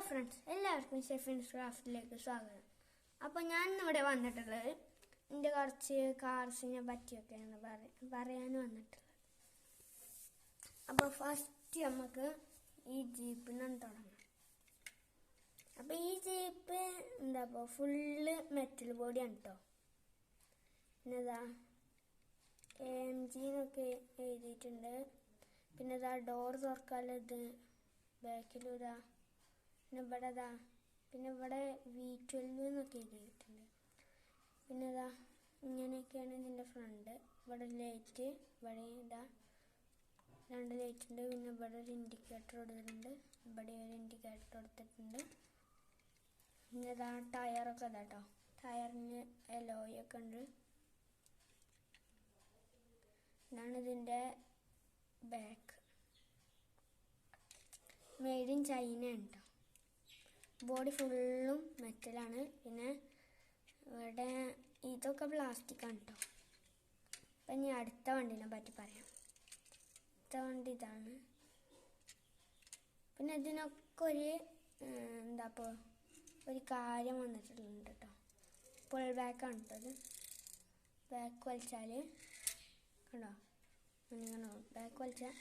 Friends, എല്ലാവർക്കും ഷെഫിൻസ് ക്രാഫ്റ്റിലേക്ക് സ്വാഗതം. അപ്പോൾ ഞാൻ ഇന്നിവിടെ വന്നിട്ടുള്ളത് എൻ്റെ കുറച്ച് കാർസിനെ പറ്റിയൊക്കെയാണ് പറയാൻ വന്നിട്ടുള്ളത്. അപ്പോൾ ഫസ്റ്റ് നമുക്ക് ഈ ജീപ്പിൽ നിന്ന് തുടങ്ങാം. അപ്പോൾ ഈ ജീപ്പ് ഫുള്ള് മെറ്റൽ ബോഡിയാണ് കേട്ടോ. പിന്നെ AMG എന്നൊക്കെ എഴുതിയിട്ടുണ്ട്. പിന്നെ ഡോർ തുറക്കാനുള്ളത് ബാക്കിലിതാ. പിന്നെ ഇവിടെ V12 എന്നൊക്കെ എഴുതിയിട്ടുണ്ട്. പിന്നെ ഇങ്ങനെയൊക്കെയാണ് ഇതിൻ്റെ ഫ്രണ്ട്. ഇവിടെ ലൈറ്റ്, ഇവിടെ രണ്ട് ലൈറ്റ് ഉണ്ട്. പിന്നെ ഇവിടെ ഒരു ഇൻഡിക്കേറ്റർ കൊടുത്തിട്ടുണ്ട്, ഇവിടെ ഒരു ഇൻഡിക്കേറ്റർ കൊടുത്തിട്ടുണ്ട്. പിന്നെ ടയറൊക്കെ കേട്ടോ, ടയറിന് എലോയൊക്കെ ഉണ്ട്. ഇതാണ് ഇതിൻ്റെ ബാക്ക്. മെയ്ഡ് ഇൻ ചൈന ഉണ്ടോ. ബോഡി ഫുള്ളും മെറ്റലാണ്. പിന്നെ ഇവിടെ ഇതൊക്കെ പ്ലാസ്റ്റിക് ആണ് കേട്ടോ. അപ്പം ഇനി അടുത്ത വണ്ടീനെ പറ്റി പറയാം. അടുത്ത വണ്ടി ഇതാണ്. പിന്നെ ഇതിനൊക്കെ ഒരു കാര്യം വന്നിട്ടുണ്ട് കേട്ടോ. പുൾ ബാക്കാണ് കേട്ടോ. ബാക്ക് വലിച്ചാൽ കണ്ടോ, ഇങ്ങനെ ബാക്ക് വലിച്ചാൽ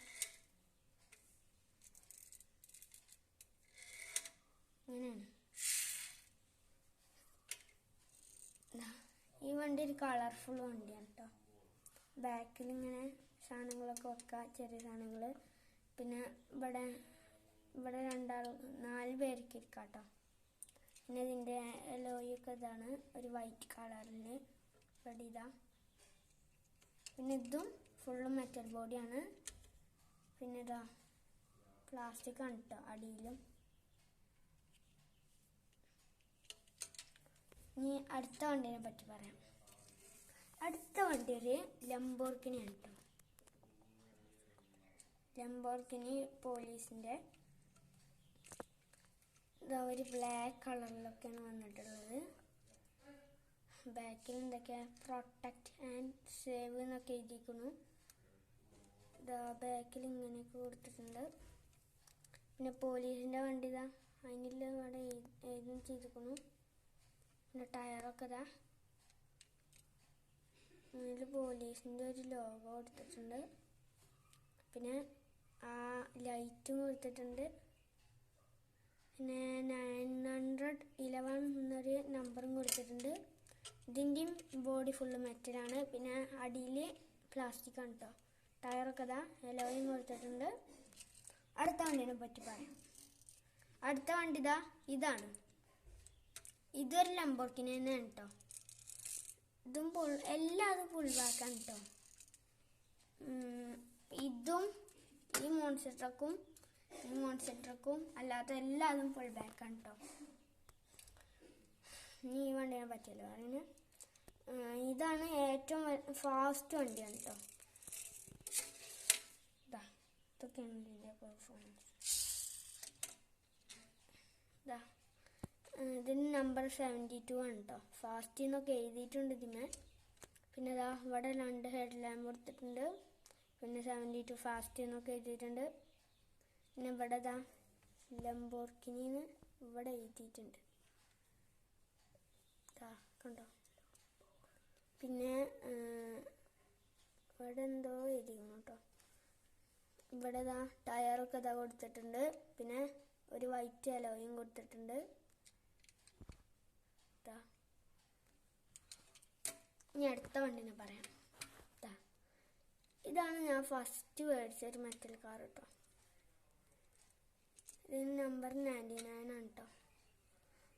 ഇങ്ങനെയാണ്. ഈ വണ്ടി ഒരു കളർഫുൾ വണ്ടിയാണ് കേട്ടോ. ബാക്കിൽ ഇങ്ങനെ സാധനങ്ങളൊക്കെ വെക്കാം, ചെറിയ സാധനങ്ങൾ. പിന്നെ ഇവിടെ 4 പേർക്ക് ഇരിക്കാം കേട്ടോ. പിന്നെ ഇതിൻ്റെ ലോയൊക്കെ ഇതാണ്, ഒരു വൈറ്റ് കളറിൽ. ഇവിടെ പിന്നെ ഇതും ഫുള്ളും മെറ്റൽ ബോഡിയാണ്. പിന്നെ പ്ലാസ്റ്റിക് ആണ് കേട്ടോ അടിയിലും. ഇനി അടുത്ത വണ്ടീനെ പറ്റി പറയാം. അടുത്ത വണ്ടി ഒരു ലംബോർഗിനിയാണ് കേട്ടോ. ലംബോർഗിനി പോലീസിൻ്റെ ഒരു ബ്ലാക്ക് കളറിലൊക്കെയാണ് വന്നിട്ടുള്ളത്. ബാക്കിൽ എന്തൊക്കെയാണ് പ്രൊട്ടക്റ്റ് ആൻഡ് സേവ് എന്നൊക്കെ എഴുതിയിരിക്കുന്നു. ബാക്കിൽ ഇങ്ങനെയൊക്കെ കൊടുത്തിട്ടുണ്ട്. പിന്നെ പോലീസിൻ്റെ വണ്ടി അതിനുള്ള ഇവിടെ എഴുതും ചെയ്തിരിക്കുന്നു. പിന്നെ ടയറൊക്കെ ഇതിൽ പോലീസിൻ്റെ ഒരു ലോഗോ കൊടുത്തിട്ടുണ്ട്. പിന്നെ ലൈറ്റും കൊടുത്തിട്ടുണ്ട്. പിന്നെ 911 എന്നൊരു നമ്പറും കൊടുത്തിട്ടുണ്ട്. ഇതിൻ്റെയും ബോഡി ഫുള്ള് മെറ്റലാണ്. പിന്നെ അടിയിൽ പ്ലാസ്റ്റിക് ആണ് കേട്ടോ. ടയറൊക്കെ എലോയും കൊടുത്തിട്ടുണ്ട്. അടുത്ത വണ്ടീനെ പറ്റി പറയാം. അടുത്ത വണ്ടി ഇതാണ്. ഇതൊരു ലംബോർഗിനി തന്നെയാണ് കേട്ടോ. ഇതും എല്ലാതും ഫുൾ ബാക്കാണ് കേട്ടോ. ഇതും ഈ മോൺസ്റ്റർ ട്രക്കും അല്ലാത്ത എല്ലാതും ഫുൾ ബാക്കാണ് കേട്ടോ. ഇനി ഈ വണ്ടീനെ പറ്റിയല്ലോ പറയുന്നത്. ഇതാണ് ഏറ്റവും ഫാസ്റ്റ് വണ്ടിയാണ് കേട്ടോ. ഇതൊക്കെയാണ് ഇതിൻ്റെ പെർഫോമൻസ്. ഇതിന് നമ്പർ 72 ആണ് കേട്ടോ. ഫാസ്റ്റ് എന്നൊക്കെ എഴുതിയിട്ടുണ്ട് ഇതിന്. പിന്നെ ഇവിടെ 2 ഹെഡ് ലാമ്പ് കൊടുത്തിട്ടുണ്ട്. പിന്നെ 72 ഫാസ്റ്റ് എന്നൊക്കെ എഴുതിയിട്ടുണ്ട്. പിന്നെ ഇവിടെ ലംബോർഗിനിന്ന് ഇവിടെ എഴുതിയിട്ടുണ്ട് കണ്ടോ. പിന്നെ ഇവിടെ എന്തോ എഴുതിക്കണം കേട്ടോ. ഇവിടെ ടയറൊക്കെ കൊടുത്തിട്ടുണ്ട്. പിന്നെ ഒരു വൈറ്റ് അലോയും കൊടുത്തിട്ടുണ്ട്. ഇനി അടുത്ത വണ്ടിനെ പറയാം. ഇതാണ് ഞാൻ ഫസ്റ്റ് മേടിച്ച ഒരു മെറ്റൽ കാർ കേട്ടോ. ഇതിന് നമ്പർ 99 ആണ് കേട്ടോ.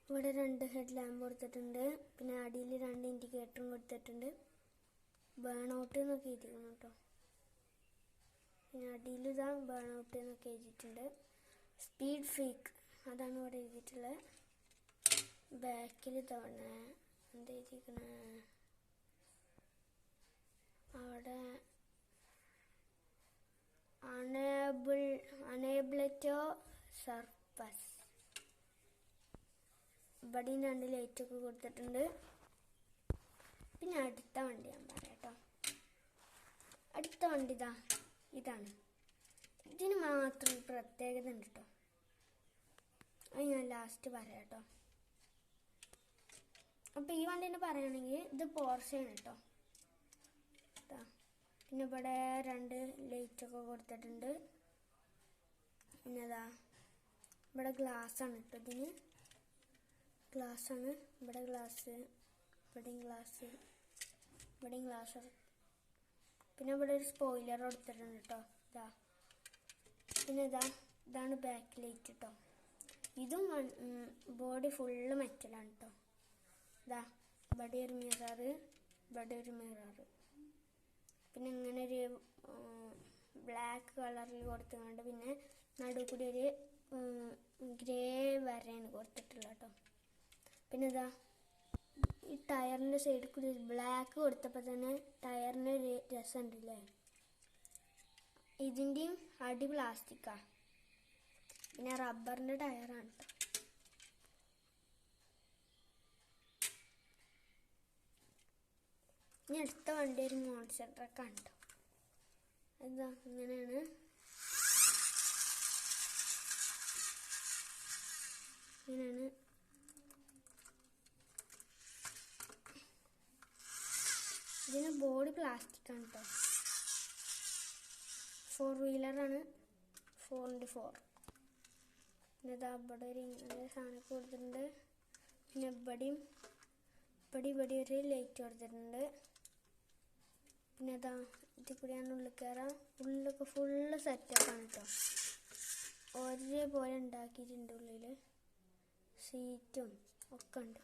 ഇവിടെ 2 ഹെഡ് ലാമ്പ് കൊടുത്തിട്ടുണ്ട്. പിന്നെ അടിയിൽ 2 ഇൻഡിക്കേറ്ററും കൊടുത്തിട്ടുണ്ട്. ബേൺ ഔട്ട് എന്നൊക്കെ എഴുതിക്കണം കേട്ടോ. പിന്നെ അടിയിൽ ബേൺ ഔട്ട് എന്നൊക്കെ എഴുതിയിട്ടുണ്ട്. സ്പീഡ് ഫ്രീക്ക് അതാണ് ഇവിടെ എഴുതിയിട്ടുള്ളത്. ബാക്കിൽ എന്താ എഴുതിയിരിക്കണ അവിടെ അണേബിളറ്റോ സർപ്പസ്. ഇവിടെയും 2 ലൈറ്റൊക്കെ കൊടുത്തിട്ടുണ്ട്. പിന്നെ അടുത്ത വണ്ടി ഞാൻ പറയാം കേട്ടോ. അടുത്ത വണ്ടി ഇതാണ്. ഇതിന് മാത്രം പ്രത്യേകത ഉണ്ട് കേട്ടോ. അത് ഞാൻ ലാസ്റ്റ് പറയാം കേട്ടോ. അപ്പോൾ ഈ വണ്ടീനെ പറയുകയാണെങ്കിൽ ഇത് പോർഷയാണ് കേട്ടോ. പിന്നെ ഇവിടെ 2 ലൈറ്റൊക്കെ കൊടുത്തിട്ടുണ്ട്. പിന്നെ ഇവിടെ ഗ്ലാസ്സാണ് കേട്ടോ. ഇതിന് ഗ്ലാസ്സാണ്. ഇവിടെ ഗ്ലാസ്, ഇവിടെയും ഗ്ലാസ്, ഇവിടെയും ഗ്ലാസ്. പിന്നെ ഇവിടെ ഒരു സ്പോയിലർ കൊടുത്തിട്ടുണ്ട് കേട്ടോ. പിന്നെ ഇതാണ് ബാക്ക് ലൈറ്റ് കേട്ടോ. ഇതും ബോഡി ഫുള്ള് മെറ്റലാണ് കേട്ടോ. ഇവിടെ ഒരു മിറർ, ഇവിടെ ഒരു മിറർ. പിന്നെ ഇങ്ങനെ ഒരു ബ്ലാക്ക് കളറിൽ കൊടുത്തുകൊണ്ട് പിന്നെ നടുവിൽ കൂടി ഒരു ഗ്രേ വരയാണ് കൊടുത്തിട്ടുള്ളത് കേട്ടോ. പിന്നെ ഈ ടയറിൻ്റെ സൈഡിൽ കൂടി ബ്ലാക്ക് കൊടുത്തപ്പോൾ തന്നെ ടയറിന് ഒരു രസമുണ്ടല്ലേ. ഇതിൻ്റെയും അടി പ്ലാസ്റ്റിക്കാണ്. പിന്നെ റബ്ബറിൻ്റെ ടയറാണ് കേട്ടോ. ഇനി അടുത്ത വണ്ടി ഒരു മോൺസ്റ്റർ ട്രക്കാണ് കേട്ടോ. ഇങ്ങനെയാണ്. ഇതിന് ബോഡി പ്ലാസ്റ്റിക്കാണ് കേട്ടോ. 4 വീലറാണ്, 4x4. പിന്നെ ഇവിടെ ഒരു ഇങ്ങനെ സാധനം കൊടുത്തിട്ടുണ്ട്. പിന്നെ ഇവിടെ ഒരു ലൈറ്റ് കൊടുത്തിട്ടുണ്ട്. പിന്നെ ഇതിൽ കൂടിയാണ് ഉള്ളിൽ കയറാം. ഉള്ളിലൊക്കെ ഫുള്ള് സെറ്റപ്പാണ് കേട്ടോ. ഒരേപോലെ ഉണ്ടാക്കിയിട്ടുണ്ട്. ഉള്ളിൽ സീറ്റും ഒക്കെ ഉണ്ട്.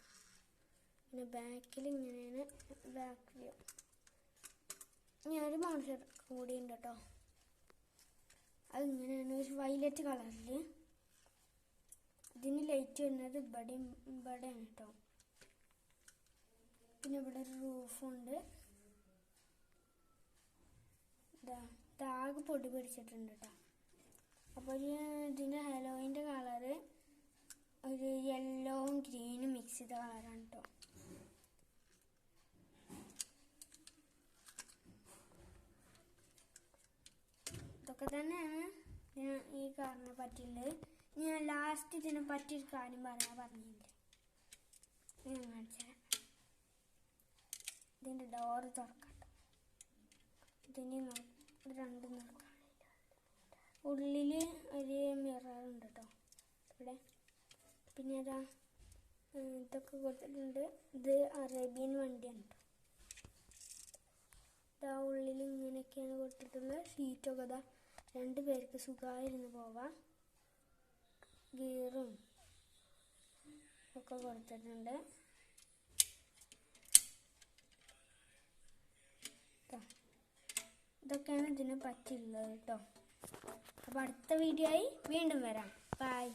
പിന്നെ ബാക്കിൽ ഇങ്ങനെയാണ്. ബാക്കിൽ ഞാനൊരു മോൺസ്റ്റർ കൂടി ഉണ്ട് കേട്ടോ. അതിങ്ങനെയാണ് ഒരു വയലറ്റ് കളറിൽ. ഇതിന് ലൈറ്റ് വരുന്നത് ഇവിടെയാണ് കേട്ടോ. പിന്നെ ഇവിടെ ഒരു റൂഫുണ്ട്. ആകെ പൊടി പിടിച്ചിട്ടുണ്ട് കേട്ടോ. അപ്പോൾ ഇതിൻ്റെ ഹലോയിൻ്റെ കളറ് ഒരു യെല്ലോവും ഗ്രീനും മിക്സ് ചെയ്ത കളറാണ് കേട്ടോ. ഇതൊക്കെ തന്നെയാണ് ഈ കാറിനെ പറ്റിയുള്ളത്. ഞാൻ ലാസ്റ്റ് ഇതിനെ പറ്റിയൊരു കാര്യം പറഞ്ഞില്ലേ, ഞാൻ കാണിച്ചാൽ. ഇതിൻ്റെ ഡോറ് തുറക്കട്ടോ. ഇതിന് 2 നടക്കാം. ഉള്ളിൽ ഒരു മിററുണ്ട് കേട്ടോ ഇവിടെ. പിന്നെ ഇതൊക്കെ കൊടുത്തിട്ടുണ്ട്. ഇത് അറേബ്യൻ വണ്ടിയാണ് കേട്ടോ. ഉള്ളിൽ ഇങ്ങനെയൊക്കെയാണ് കൊടുത്തിട്ടുള്ളത്. സീറ്റൊക്കെ 2 പേർക്ക് സുഖമായിരുന്നു പോവാം. ഗിയറും ഒക്കെ കൊടുത്തിട്ടുണ്ട്. ഇതൊക്കെയാണ് ഇതിനെ പറ്റിയുള്ളത് കേട്ടോ. അപ്പോൾ അടുത്ത വീഡിയോ ആയി വീണ്ടും വരാം. ബൈ.